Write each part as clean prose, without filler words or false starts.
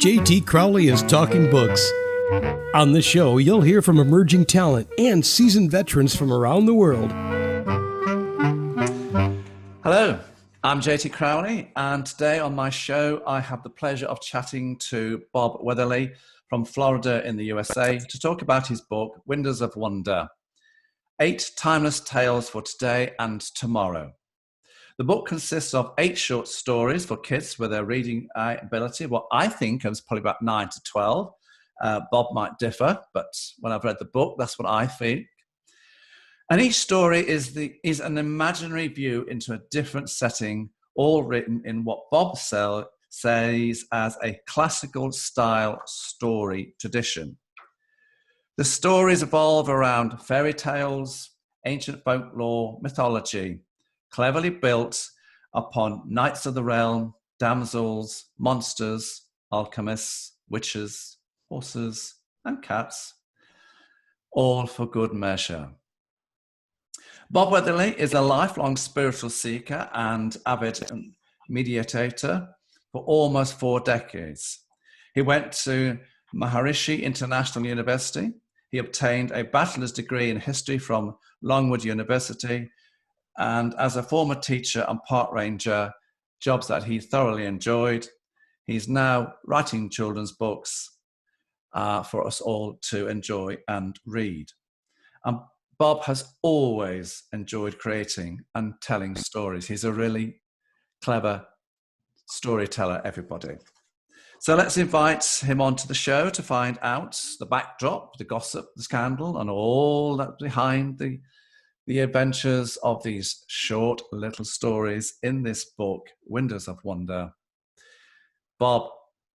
JT Crowley is talking books. On the show, you'll hear from emerging talent and seasoned veterans from around the world. Hello, I'm JT Crowley, and today on my show, I have the pleasure of chatting to Bob Weatherly from Florida in the USA to talk about his book, Windows of Wonder, 8 Timeless Tales for Today and Tomorrow. The book consists of 8 short stories for kids with a reading ability. What I think is probably about 9 to 12. Bob might differ, but when I've read the book, that's what I think. And each story is an imaginary view into a different setting, all written in what Bob says as a classical style story tradition. The stories evolve around fairy tales, ancient folklore, mythology, cleverly built upon knights of the realm, damsels, monsters, alchemists, witches, horses, and cats, all for good measure. Bob Weatherly is a lifelong spiritual seeker and avid meditator for almost 4 decades. He went to Mararishi International University. He obtained a bachelor's degree in history from Longwood University, and as a former teacher and park ranger, jobs that he thoroughly enjoyed, he's now writing children's books for us all to enjoy and read. Bob has always enjoyed creating and telling stories. He's a really clever storyteller, everybody. So let's invite him onto the show to find out the backdrop, the gossip, the scandal, and all that behind the adventures of these short little stories in this book, Windows of Wonder. Bob,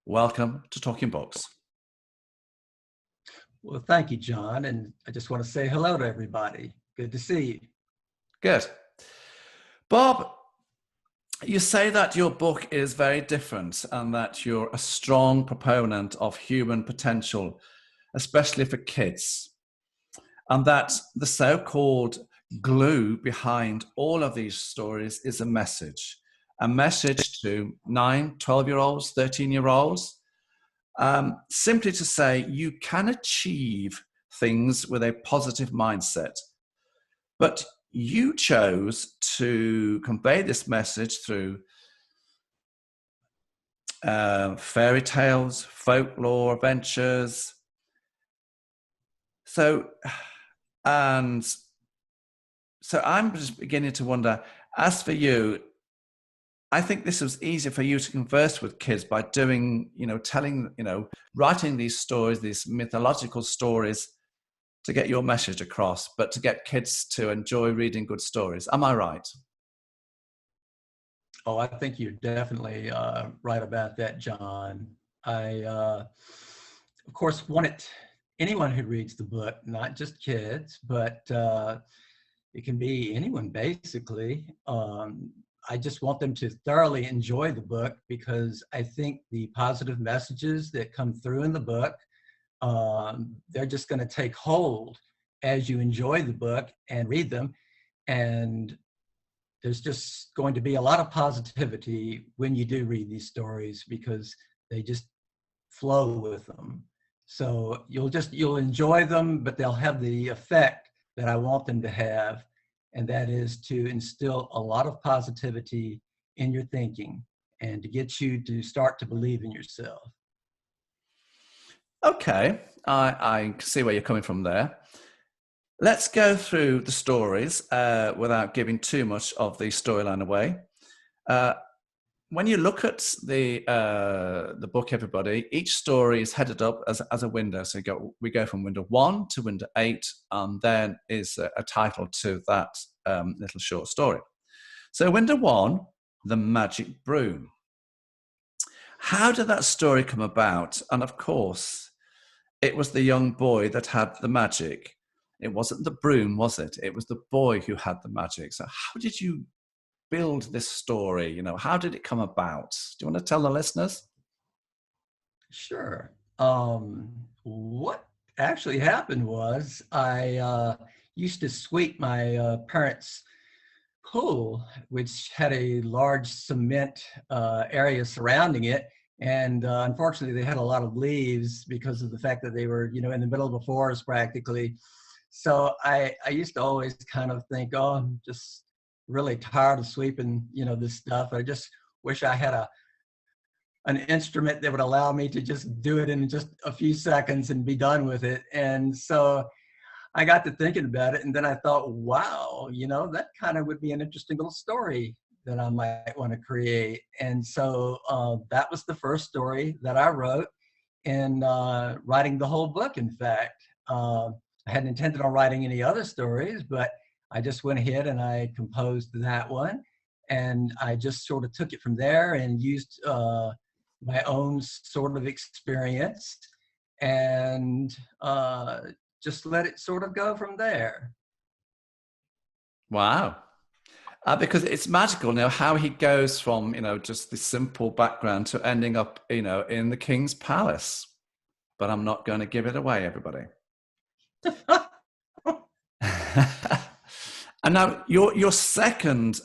welcome to Talking Books. Well, thank you, John. And I just want to say hello to everybody. Good to see you. Good. Bob, you say that your book is very different and that you're a strong proponent of human potential, especially for kids, and that the so-called glue behind all of these stories is a message to 9, 12-year-olds, 13-year-olds, simply to say you can achieve things with a positive mindset. But you chose to convey this message through fairy tales, folklore, adventures. So I'm just beginning to wonder, as for you, I think this was easier for you to converse with kids by doing, writing these stories, these mythological stories to get your message across, but to get kids to enjoy reading good stories. Am I right? Oh, I think you're definitely right about that, John. I, of course, wanted anyone who reads the book, not just kids, but it can be anyone, basically. I just want them to thoroughly enjoy the book because I think the positive messages that come through in the book, they're just going to take hold as you enjoy the book and read them. And there's just going to be a lot of positivity when you do read these stories because they just flow with them. So you'll enjoy them, but they'll have the effect that I want them to have. And that is to instill a lot of positivity in your thinking and to get you to start to believe in yourself. Okay, I see where you're coming from there. Let's go through the stories without giving too much of the storyline away. When you look at the book, everybody, each story is headed up as a window. So we go from window 1 to window 8, and then is a title to that little short story. So window 1, The Magic Broom. How did that story come about? And of course, it was the young boy that had the magic. It wasn't the broom, was it? It was the boy who had the magic. So how did you build this story? How did it come about? Do you want to tell the listeners? Sure. What actually happened was I used to sweep my parents' pool, which had a large cement area surrounding it. And unfortunately, they had a lot of leaves because of the fact that they were, in the middle of a forest practically. So I used to always kind of think, oh, I'm just really tired of sweeping, this stuff. I just wish I had an instrument that would allow me to just do it in just a few seconds and be done with it. And so I got to thinking about it, and then I thought, wow, that kind of would be an interesting little story that I might want to create. And so that was the first story that I wrote in writing the whole book, in fact. I hadn't intended on writing any other stories, but I just went ahead and I composed that one. And I just sort of took it from there and used my own sort of experience and just let it sort of go from there. Wow. Because it's magical now how he goes from, just this simple background to ending up, in the king's palace. But I'm not going to give it away, everybody. And now your second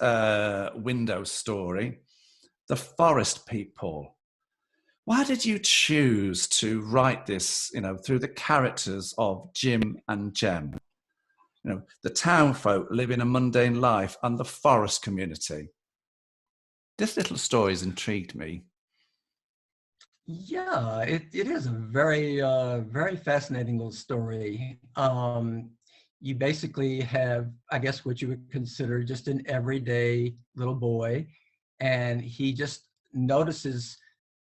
window story, The Forest People. Why did you choose to write this, through the characters of Jim and Jem? The town folk living a mundane life and the forest community. This little story has intrigued me. Yeah, it is a very, very fascinating little story. You basically have, I guess, what you would consider just an everyday little boy, and he just notices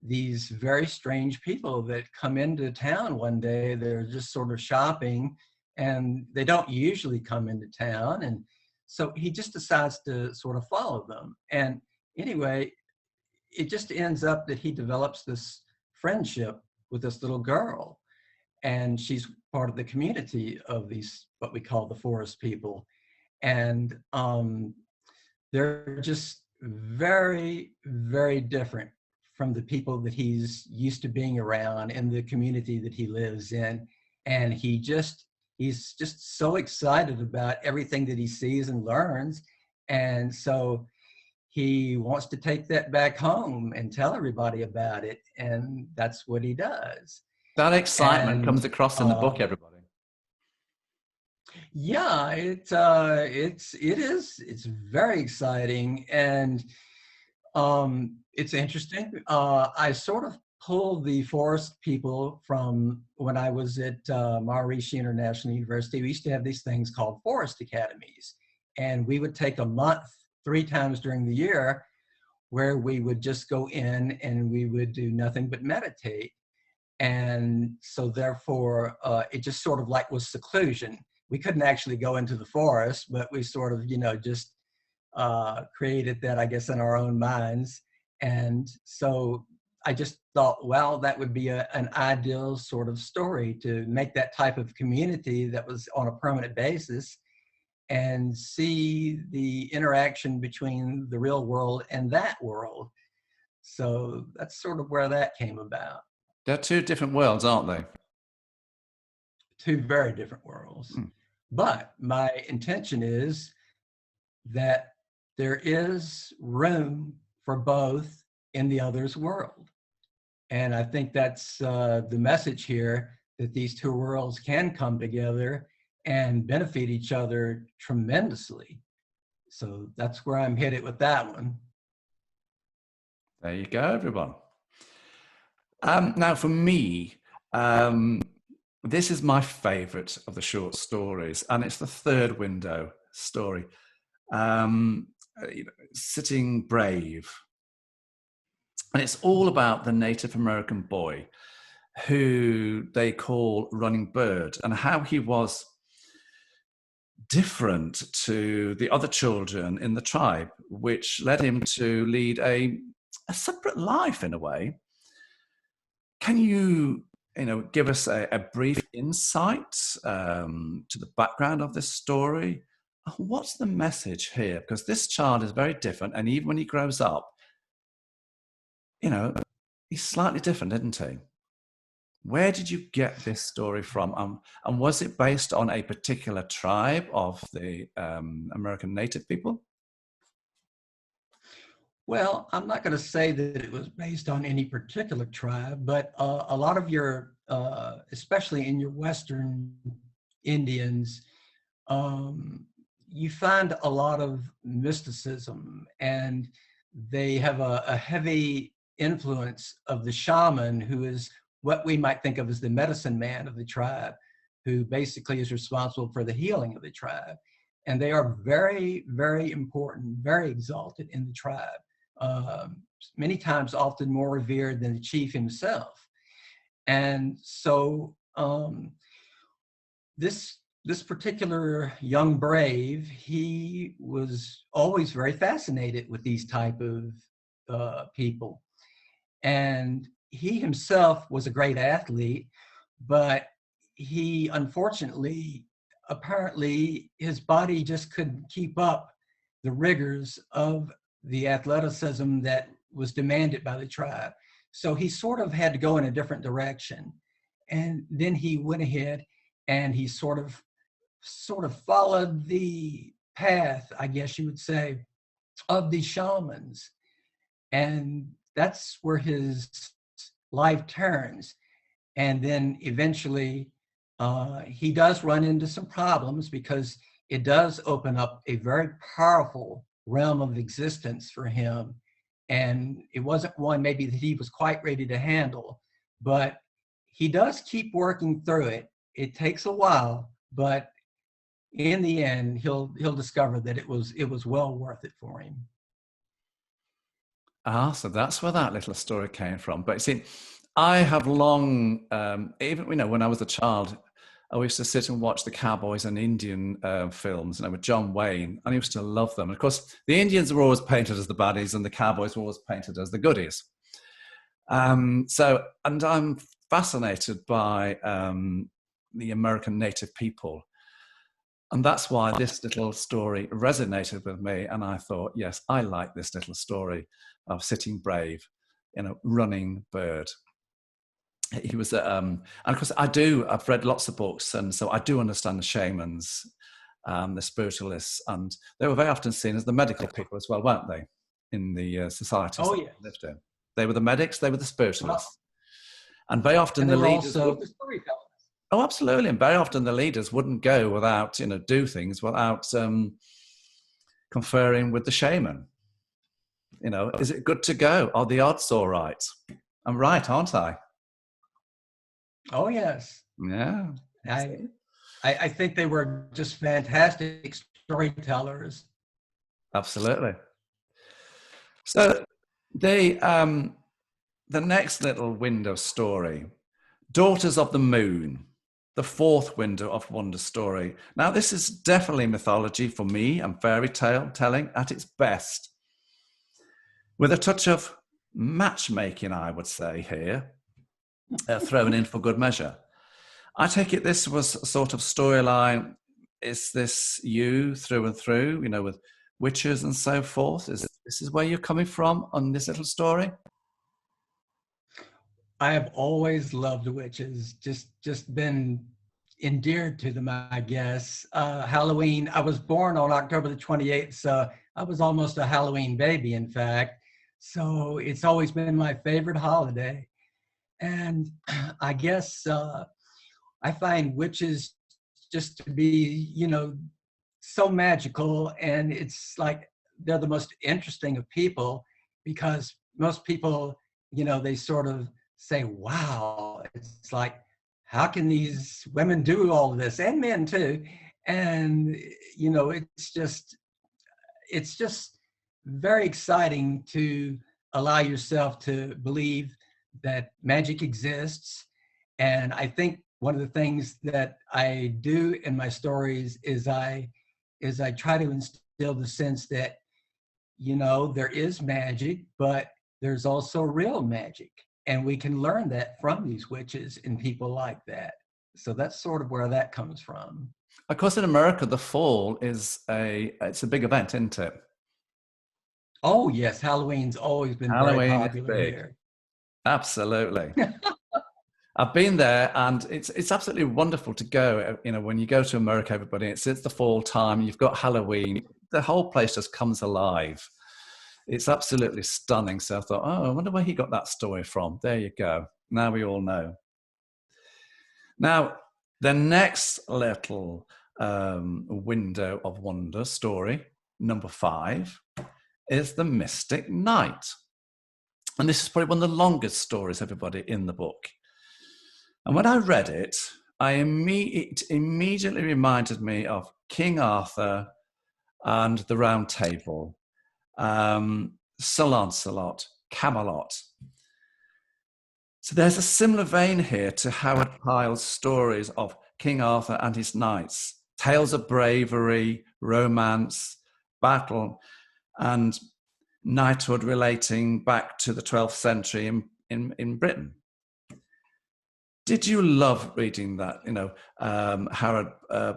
these very strange people that come into town one day. They're just sort of shopping, and they don't usually come into town. And so he just decides to sort of follow them. And anyway, it just ends up that he develops this friendship with this little girl. And she's part of the community of these, what we call the forest people. And they're just very, very different from the people that he's used to being around in the community that he lives in. And he's just so excited about everything that he sees and learns. And so he wants to take that back home and tell everybody about it. And that's what he does. That excitement comes across in the book, everybody. Yeah, it's very exciting, and it's interesting. I sort of pulled the forest people from when I was at Mararishi International University. We used to have these things called forest academies, and we would take a month 3 times during the year where we would just go in and we would do nothing but meditate. And so therefore, it just sort of like was seclusion. We couldn't actually go into the forest, but we sort of, just created that, I guess, in our own minds. And so I just thought, well, that would be an ideal sort of story to make that type of community that was on a permanent basis and see the interaction between the real world and that world. So that's sort of where that came about. They're 2 different worlds, aren't they? 2 very different worlds. But my intention is that there is room for both in the other's world. And I think that's the message here, that these 2 worlds can come together and benefit each other tremendously. So that's where I'm headed with that one. There you go, everyone. Now, for me, this is my favorite of the short stories, and it's the third window story, Sitting Brave. And it's all about the Native American boy who they call Running Bird, and how he was different to the other children in the tribe, which led him to lead a separate life in a way. Can you, give us a brief insight to the background of this story? What's the message here? Because this child is very different, and even when he grows up, he's slightly different, isn't he? Where did you get this story from? And was it based on a particular tribe of the American Native people? Well, I'm not going to say that it was based on any particular tribe, but a lot of your, especially in your Western Indians, you find a lot of mysticism, and they have a heavy influence of the shaman, who is what we might think of as the medicine man of the tribe, who basically is responsible for the healing of the tribe. And they are very, very important, very exalted in the tribe. Many times often more revered than the chief himself. And so this particular young brave, he was always very fascinated with these type of people. And he himself was a great athlete, but he unfortunately, apparently his body just couldn't keep up the rigors of the athleticism that was demanded by the tribe. So he sort of had to go in a different direction. And then he went ahead and he sort of followed the path, I guess you would say, of the shamans. And that's where his life turns. And then eventually he does run into some problems, because it does open up a very powerful realm of existence for him. And it wasn't one maybe that he was quite ready to handle, but he does keep working through it. It takes a while, but in the end, he'll discover that it was well worth it for him. Ah, so that's where that little story came from. But see, I have long, even when I was a child, I used to sit and watch the cowboys and Indian films, with John Wayne, and I used to love them. And of course, the Indians were always painted as the baddies, and the cowboys were always painted as the goodies. And I'm fascinated by the American native people. And that's why this little story resonated with me. And I thought, yes, I like this little story of Sitting Brave, running bird. He was, and of course I've read lots of books, and so I do understand the shamans, the spiritualists, and they were very often seen as the medical people as well, weren't they, in the societies Oh, that yes. they lived in. They were the medics, they were the spiritualists. Well, and very often and the they were leaders also would, the storytellers. oh, absolutely, and very often the leaders wouldn't go without, do things without conferring with the shaman. Is it good to go? Are the odds all right? I'm right, aren't I? Oh, yes. Yeah. I think they were just fantastic storytellers. Absolutely. So the next little window story, Daughters of the Moon, the fourth window of wonder story. Now, this is definitely mythology for me and fairy tale telling at its best, with a touch of matchmaking, I would say here, thrown in for good measure. I take it this was a sort of storyline. Is this you through and through, with witches and so forth? This is where you're coming from on this little story? I have always loved witches, just been endeared to them, I guess. Halloween, I was born on October the 28th, so I was almost a Halloween baby, in fact. So it's always been my favorite holiday. And I guess I find witches just to be, so magical. And it's like they're the most interesting of people, because most people, they sort of say, wow, it's like, how can these women do all of this, and men too? And, it's just very exciting to allow yourself to believe that magic exists. And I think one of the things that I do in my stories is I try to instill the sense that, there is magic, but there's also real magic. And we can learn that from these witches and people like that. So that's sort of where that comes from. Of course, in America, the fall it's a big event, isn't it? Oh, yes. Halloween's always been very popular here. Absolutely. I've been there, and it's absolutely wonderful to go. When you go to America, everybody, it's the fall time. You've got Halloween. The whole place just comes alive. It's absolutely stunning. So I thought, oh, I wonder where he got that story from. There you go. Now we all know. Now, the next little window of wonder story, number 5, is The Mystic Knight. And this is probably one of the longest stories, everybody, in the book. And when I read it, it immediately reminded me of King Arthur and the Round Table, Sir Lancelot, Camelot. So there's a similar vein here to Howard Pyle's stories of King Arthur and his knights, tales of bravery, romance, battle, and knighthood relating back to the 12th century in Britain. Did you love reading that, Howard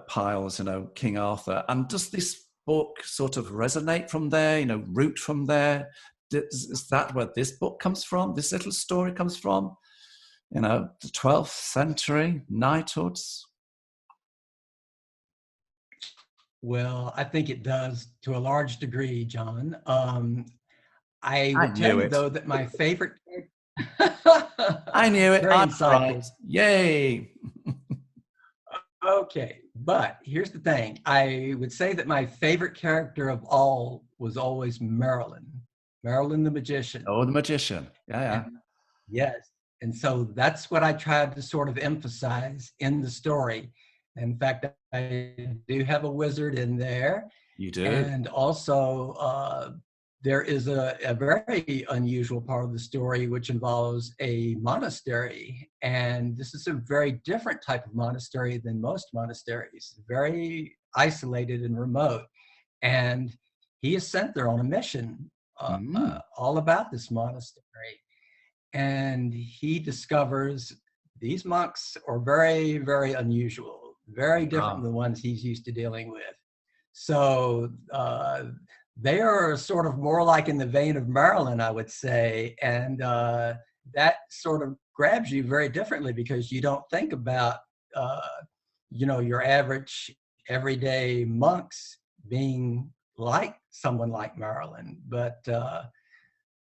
Pyle's, King Arthur? And does this book sort of resonate from there, root from there? Is that where this book comes from? This little story comes from? The 12th century knighthoods? Well, I think it does to a large degree, John. I would knew tell you, it. though, that my favorite... I knew it. Very I'm insightful. right. Yay. Okay, but here's the thing. I would say that my favorite character of all was always Merlin the magician. Oh, the magician. Yeah. And, yes. And so that's what I tried to sort of emphasize in the story. In fact, I do have a wizard in there. You do? And also, there is a very unusual part of the story which involves a monastery. And this is a very different type of monastery than most monasteries, very isolated and remote. And he is sent there on a mission all about this monastery. And he discovers these monks are very, very unusual, very different than the ones he's used to dealing with. So they are sort of more like in the vein of Merlin, I would say. And that sort of grabs you very differently because you don't think about, your average everyday monks being like someone like Merlin. But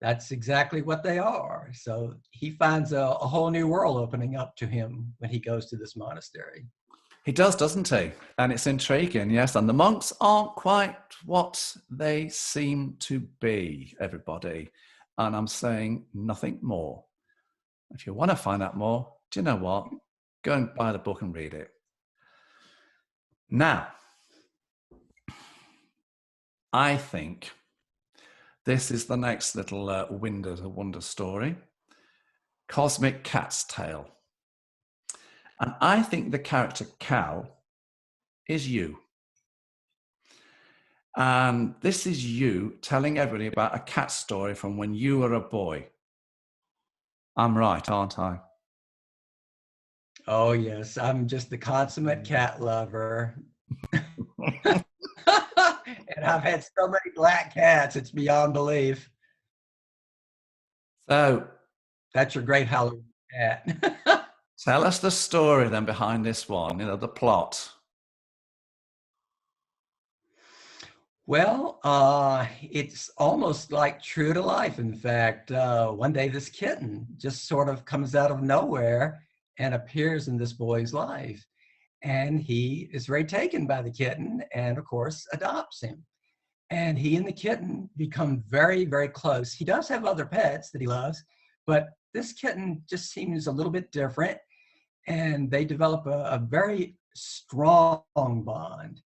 that's exactly what they are. So he finds a whole new world opening up to him when he goes to this monastery. He does, doesn't he? And it's intriguing, yes. And the monks aren't quite what they seem to be, everybody. And I'm saying nothing more. If you want to find out more, do you know what? Go and buy the book and read it. Now, I think this is the next little window to wonder story, Cosmic Cat's Tale. And I think the character Cal is you. And this is you telling everybody about a cat story from when you were a boy. I'm right, aren't I? Oh, yes. I'm just the consummate cat lover. And I've had so many black cats, it's beyond belief. So that's your great Halloween cat. Tell us the story then behind this one, the plot. Well, it's almost like true to life. In fact, one day this kitten just sort of comes out of nowhere and appears in this boy's life. And he is very taken by the kitten and, of course, adopts him. And he and the kitten become very, very close. He does have other pets that he loves, but this kitten just seems a little bit different. And they develop a very strong bond.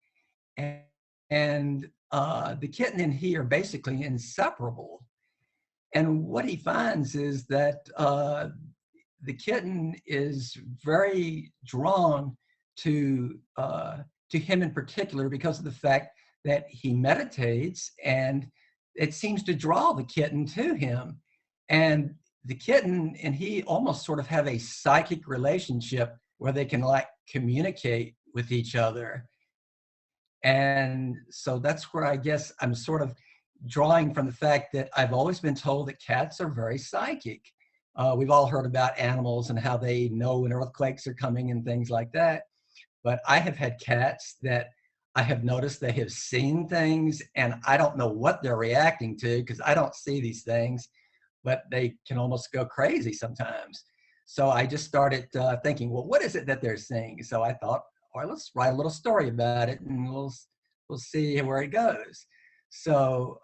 And the kitten and he are basically inseparable. And what he finds is that the kitten is very drawn to him in particular because of the fact that he meditates, and it seems to draw the kitten to him. And the kitten and he almost sort of have a psychic relationship where they can like communicate with each other. And so that's where I guess I'm sort of drawing from the fact that I've always been told that cats are very psychic. We've all heard about animals and how they know when earthquakes are coming and things like that. But I have had cats that I have noticed they have seen things, and I don't know what they're reacting to because I don't see these things, but they can almost go crazy sometimes. So I just started thinking, well, what is it that they're seeing? So I thought, all right, let's write a little story about it, and we'll see where it goes. So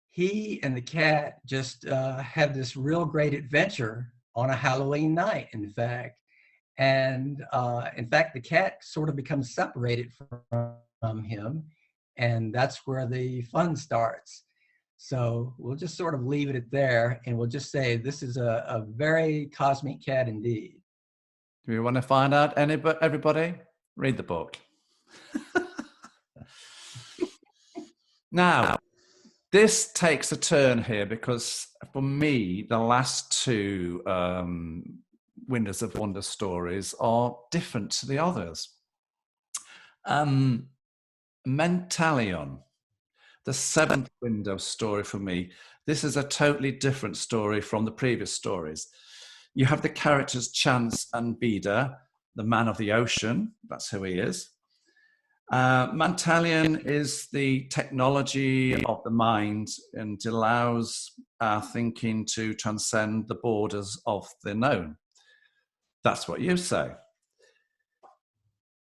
he and the cat just had this real great adventure on a Halloween night, in fact. And in fact, the cat sort of becomes separated from him, and that's where the fun starts. So we'll just sort of leave it at there, and we'll just say this is a very cosmic cat indeed. Do you want to find out, everybody? Read the book. Now, this takes a turn here because for me, the last two Windows of Wonder stories are different to the others. Mentalion, the seventh window story for me. This is a totally different story from the previous stories. You have the characters Chance and Beda, the man of the ocean. That's who he is. Mentalion is the technology of the mind and allows our thinking to transcend the borders of the known. That's what you say.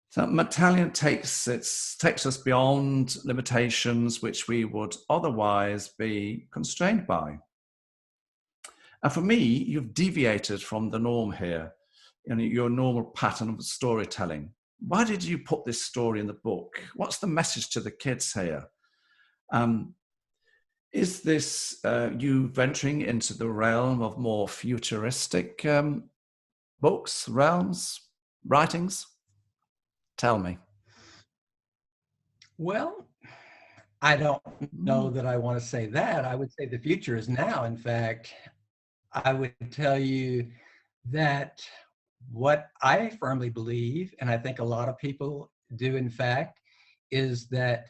So Mentalion takes us beyond limitations which we would otherwise be constrained by. And for me, you've deviated from the norm here, your normal pattern of storytelling. Why did you put this story in the book? What's the message to the kids here? Is this you venturing into the realm of more futuristic books, realms, writings? Tell me. Well, I don't know that I want to say that. I would say the future is now. In fact, I would tell you that what I firmly believe, and I think a lot of people do in fact, is that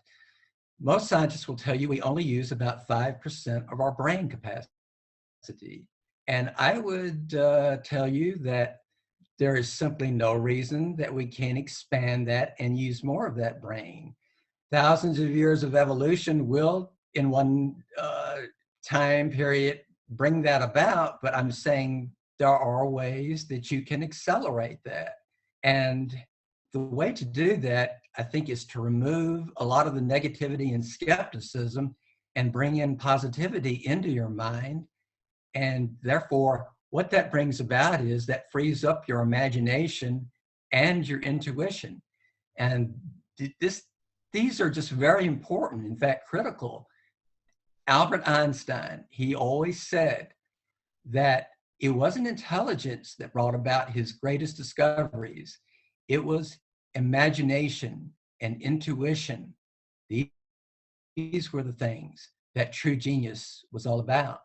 most scientists will tell you we only use about 5% of our brain capacity. And I would tell you that there is simply no reason that we can't expand that and use more of that brain. Thousands of years of evolution will, in one time period, bring that about, but I'm saying there are ways that you can accelerate that. And the way to do that, I think, is to remove a lot of the negativity and skepticism and bring in positivity into your mind. And therefore, what that brings about is that frees up your imagination and your intuition. And these are just very important, in fact, critical. Albert Einstein, he always said that it wasn't intelligence that brought about his greatest discoveries. It was imagination and intuition. These were the things that true genius was all about.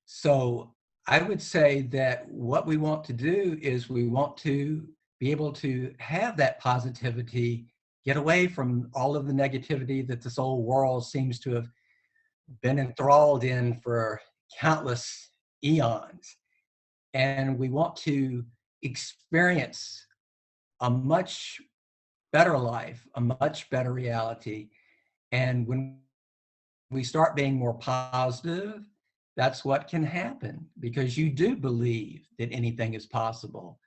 So I would say that what we want to do is we want to be able to have that positivity, get away from all of the negativity that this old world seems to have been enthralled in for countless eons. And we want to experience a much better life, a much better reality. And when we start being more positive, that's what can happen, because you do believe that anything is possible.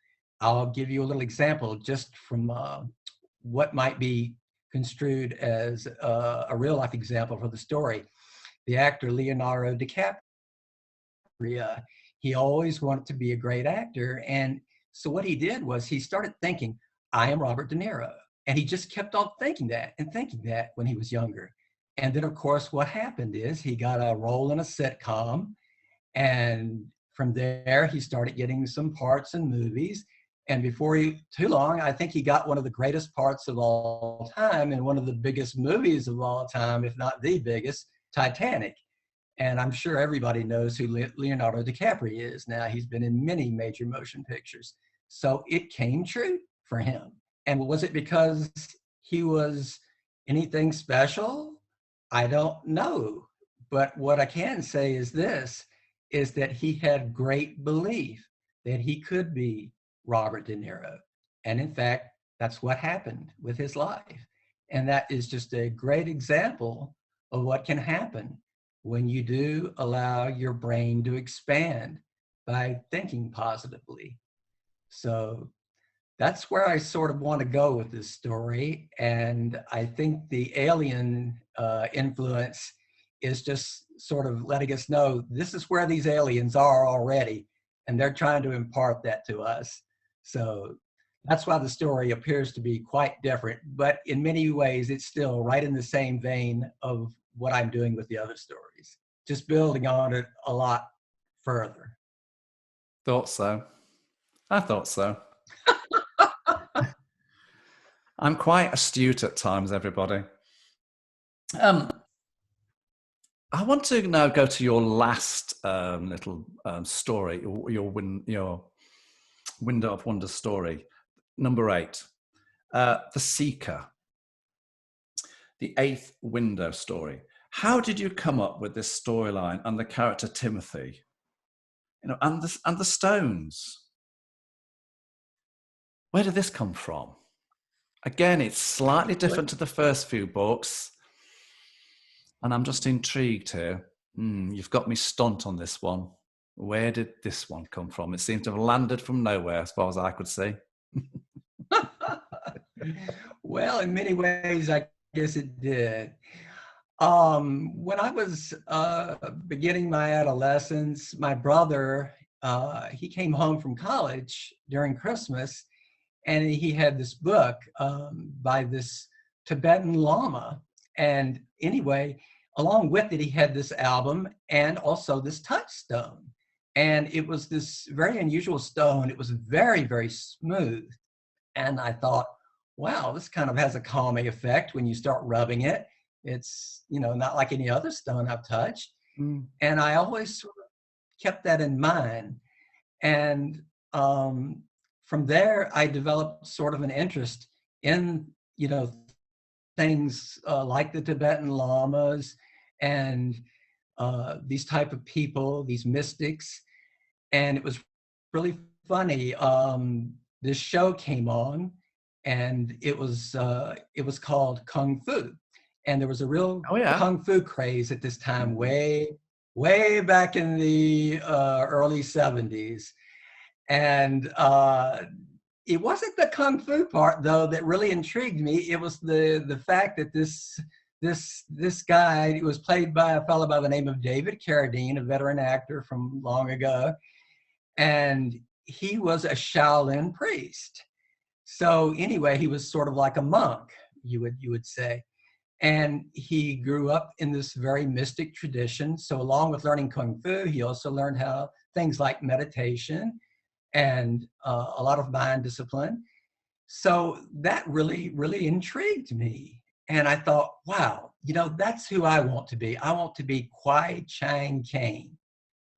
I'll give you a little example just from what might be construed as a real life example for the story. The actor Leonardo Dicaprio, he always wanted to be a great actor. And so what he did was he started thinking, I am Robert De Niro. And he just kept on thinking that and thinking that when he was younger. And then, of course, what happened is he got a role in a sitcom. And from there, he started getting some parts in movies. And before too long, I think he got one of the greatest parts of all time in one of the biggest movies of all time, if not the biggest, Titanic. And I'm sure everybody knows who Leonardo Dicaprio is now. He's been in many major motion pictures. So it came true for him. And was it because he was anything special? I don't know. But what I can say is this, is that he had great belief that he could be Robert De Niro. And in fact, that's what happened with his life. And that is just a great example of what can happen when you do allow your brain to expand by thinking positively. So that's where I sort of want to go with this story. And I think the alien influence is just sort of letting us know this is where these aliens are already, and they're trying to impart that to us. So that's why the story appears to be quite different, but in many ways, it's still right in the same vein of what I'm doing with the other stories, just building on it a lot further. Thought so. I thought so. I'm quite astute at times, everybody. I want to now go to your last little story, your Window of Wonder story, number 8, The Seeker, the 8th window story. How did you come up with this storyline and the character Timothy, and the stones? Where did this come from? Again, it's slightly different to the first few books, and I'm just intrigued here. You've got me stumped on this one. Where did this one come from? It seems to have landed from nowhere, as far as I could see. Well, in many ways, I guess it did. When I was beginning my adolescence, my brother, he came home from college during Christmas, and he had this book by this Tibetan Lama. And anyway, along with it, he had this album and also this touchstone. And it was this very unusual stone. It was very, very smooth. And I thought, wow, this kind of has a calming effect when you start rubbing it. It's, not like any other stone I've touched. And I always sort of kept that in mind. And from there, I developed sort of an interest in, things like the Tibetan lamas and these type of people, these mystics. And it was really funny. This show came on, and it was called Kung Fu. And there was a real Kung Fu craze at this time, way back in the early 70s. And it wasn't the Kung Fu part, though, that really intrigued me. It was the fact that this guy, it was played by a fellow by the name of David Carradine, a veteran actor from long ago. And he was a Shaolin priest. So anyway, he was sort of like a monk, you would say. And he grew up in this very mystic tradition. So along with learning Kung Fu, he also learned how things like meditation and a lot of mind discipline. So that really, really intrigued me. And I thought, wow, that's who I want to be. I want to be Kwai Chang Caine.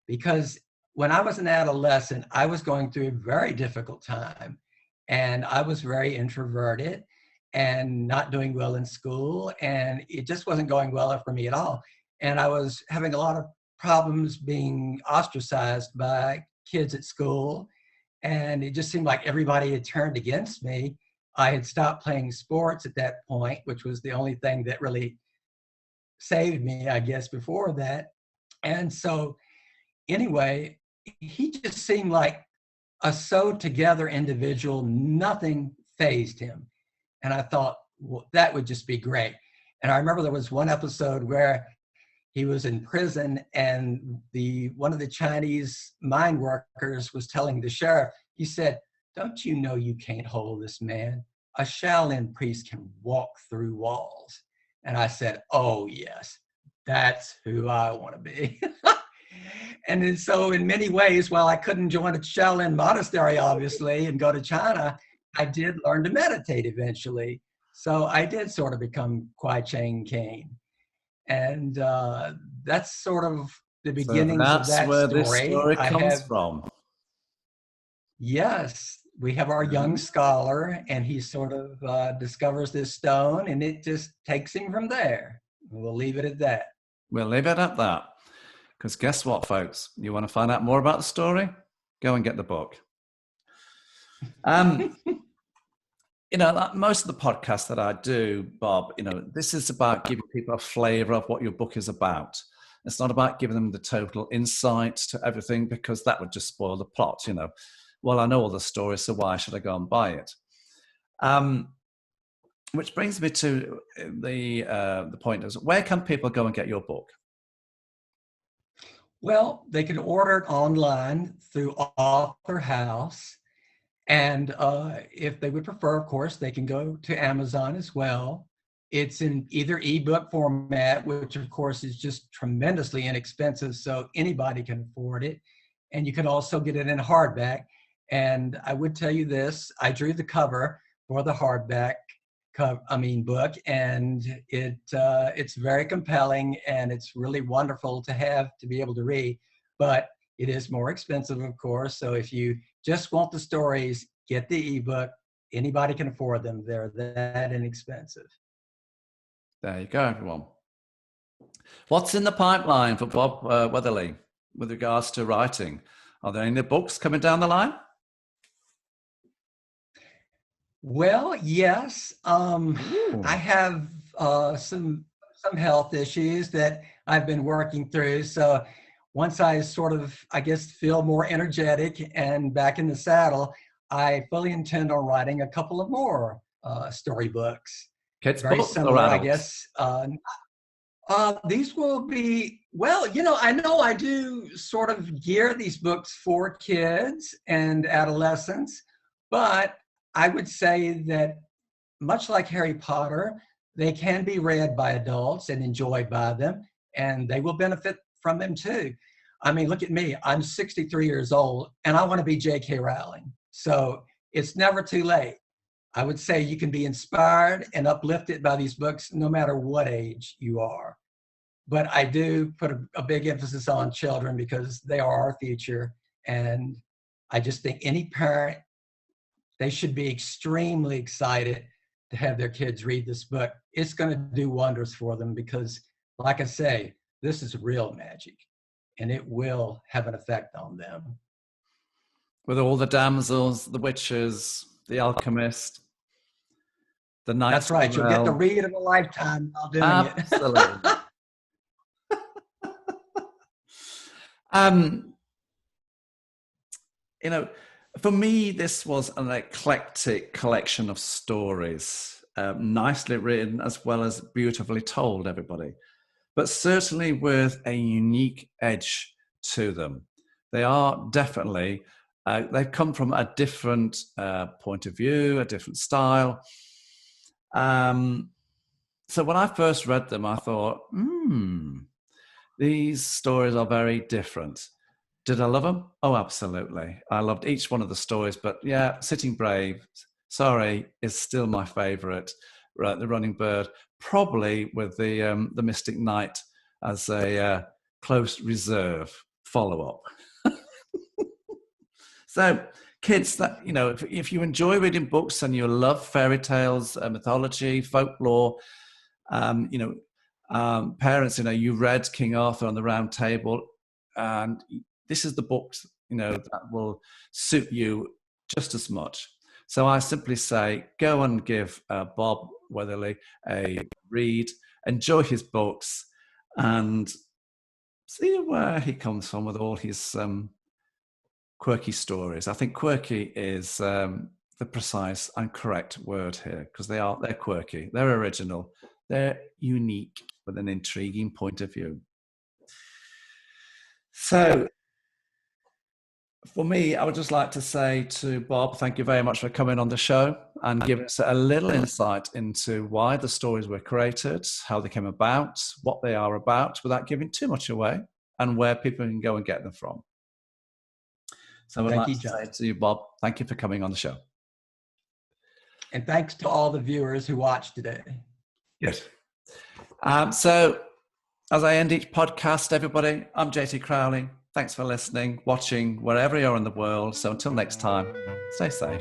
Because when I was an adolescent, I was going through a very difficult time. And I was very introverted and not doing well in school. And it just wasn't going well for me at all. And I was having a lot of problems being ostracized by kids at school. And it just seemed like everybody had turned against me. I had stopped playing sports at that point, which was the only thing that really saved me, I guess, before that. And so anyway, he just seemed like a sewed together individual. Nothing fazed him. And I thought, well, that would just be great. And I remember there was one episode where he was in prison, and one of the Chinese mine workers was telling the sheriff, he said, "Don't you know you can't hold this man? A Shaolin priest can walk through walls." And I said, oh yes, that's who I want to be. And then, so in many ways, while I couldn't join a Shaolin monastery, obviously, and go to China, I did learn to meditate eventually. So I did sort of become Kwai Chang Caine. And that's sort of the beginnings of that story. That's where this story comes from. Yes, we have our young scholar, and he sort of discovers this stone, and it just takes him from there. We'll leave it at that. We'll leave it at that. Because guess what, folks? You want to find out more about the story? Go and get the book. like most of the podcasts that I do, Bob, this is about giving people a flavor of what your book is about. It's not about giving them the total insight to everything, because that would just spoil the plot. Well, I know all the stories, so why should I go and buy it? Which brings me to the point is, where can people go and get your book? Well, they can order it online through Author House. And if they would prefer, of course, they can go to Amazon as well. It's in either ebook format, which of course is just tremendously inexpensive, so anybody can afford it. And you can also get it in hardback. And I would tell you this, I drew the cover for the hardback book, and it's very compelling, and it's really wonderful to be able to read. But it is more expensive, of course. So if you just want the stories, get the ebook. Anybody can afford them. They're that inexpensive. There you go, everyone. What's in the pipeline for Bob Weatherly with regards to writing? Are there any books coming down the line? Well, yes. I have some health issues that I've been working through. So once I sort of, I guess, feel more energetic and back in the saddle, I fully intend on writing a couple of more storybooks. Kids' Very books similar, or I adults? guess. These will be, well, I know I do sort of gear these books for kids and adolescents, but I would say that much like Harry Potter, they can be read by adults and enjoyed by them, and they will benefit from them too. I mean, look at me. I'm 63 years old, and I want to be JT Rowling. So it's never too late. I would say you can be inspired and uplifted by these books no matter what age you are. But I do put a big emphasis on children because they are our future. And I just think any parent, they should be extremely excited to have their kids read this book. It's going to do wonders for them because, like I say, this is real magic, and it will have an effect on them. With all the damsels, the witches, the alchemist, the knights. That's right. You'll get the read of a lifetime while doing Absolutely. For me, this was an eclectic collection of stories, nicely written as well as beautifully told, everybody, but certainly with a unique edge to them. They are definitely, they've come from a different point of view, a different style. So when I first read them, I thought, these stories are very different. Did I love them? Oh, absolutely. I loved each one of the stories, but yeah, Sitting Brave, sorry, is still my favorite. The Running Bird, probably with the Mystic Knight as a close reserve follow-up. So kids, if you enjoy reading books and you love fairy tales, mythology, folklore, parents, you read King Arthur on the Round Table, and this is the book, that will suit you just as much. So I simply say, go and give Bob Weatherly a read, enjoy his books, and see where he comes from with all his quirky stories. I think quirky is the precise and correct word here, because they're quirky, they're original, they're unique with an intriguing point of view. So for me, I would just like to say to Bob, thank you very much for coming on the show and giving us a little insight into why the stories were created, how they came about, what they are about, without giving too much away, and where people can go and get them from. So I'd like to say to you, Bob, thank you for coming on the show. And thanks to all the viewers who watched today. Good. So as I end each podcast, everybody, I'm JT Crowley. Thanks for listening, watching, wherever you are in the world. So until next time, stay safe.